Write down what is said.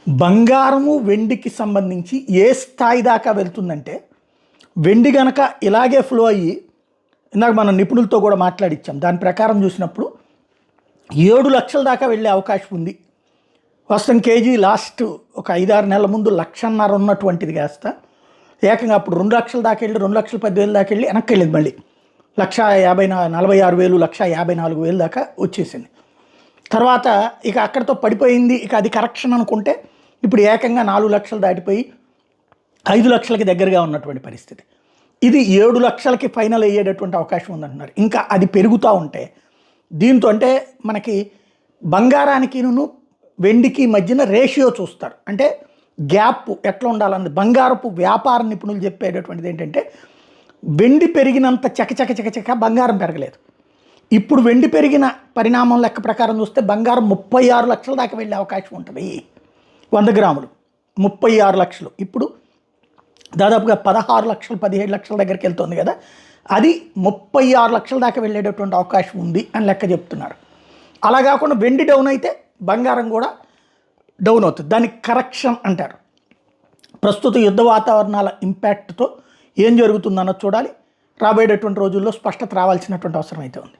బంగారము వెండికి సంబంధించి ఏ స్థాయి దాకా వెళ్తుందంటే, వెండి గనక ఇలాగే ఫ్లో అయ్యి ఇందాక మనం నిపుణులతో కూడా మాట్లాడిచ్చాం. దాని ప్రకారం చూసినప్పుడు 7,00,000 దాకా వెళ్ళే అవకాశం ఉంది. ప్రస్తుతం కేజీ లాస్ట్ ఒక 5-6 నెలల ముందు 1,50,000 ఉన్నటువంటిది కాస్త ఏకంగా అప్పుడు 2,00,000 దాకా వెళ్ళి 2,10,000 దాకా వెళ్ళి వెనక్కి వెళ్ళింది. మళ్ళీ 1,46,000 1,54,000 దాకా వచ్చేసింది. తర్వాత ఇక అక్కడితో పడిపోయింది. ఇక అది కరెక్షన్ అనుకుంటే ఇప్పుడు ఏకంగా 4,00,000 దాటిపోయి 5,00,000కి దగ్గరగా ఉన్నటువంటి పరిస్థితి. ఇది 7,00,000కి ఫైనల్ అయ్యేటటువంటి అవకాశం ఉందంటున్నారు. ఇంకా అది పెరుగుతూ ఉంటే దీంతో అంటే మనకి బంగారానికిను వెండికి మధ్యన రేషియో చూస్తారు. అంటే గ్యాప్ ఎట్లా ఉండాలన్నది బంగారపు వ్యాపార నిపుణులు చెప్పేటటువంటిది ఏంటంటే, వెండి పెరిగినంత చకచక బంగారం పెరగలేదు. ఇప్పుడు వెండి పెరిగిన పరిణామం లెక్క ప్రకారం చూస్తే బంగారం 36,00,000 దాకా వెళ్ళే అవకాశం ఉంటుంది. 100 గ్రాములు 36,00,000 ఇప్పుడు దాదాపుగా 16,00,000 17,00,000 దగ్గరికి వెళ్తుంది కదా. అది 36,00,000 దాకా వెళ్ళేటటువంటి అవకాశం ఉంది అని లెక్క చెప్తున్నారు. అలా కాకుండా వెండి డౌన్ అయితే బంగారం కూడా డౌన్ అవుతుంది. దానికి కరెక్షన్ అంటారు. ప్రస్తుత యుద్ధ వాతావరణాల ఇంపాక్ట్తో ఏం జరుగుతుందన్నది చూడాలి. రాబోయేటటువంటి రోజుల్లో స్పష్టత రావాల్సినటువంటి అవసరం అయితే ఉంది.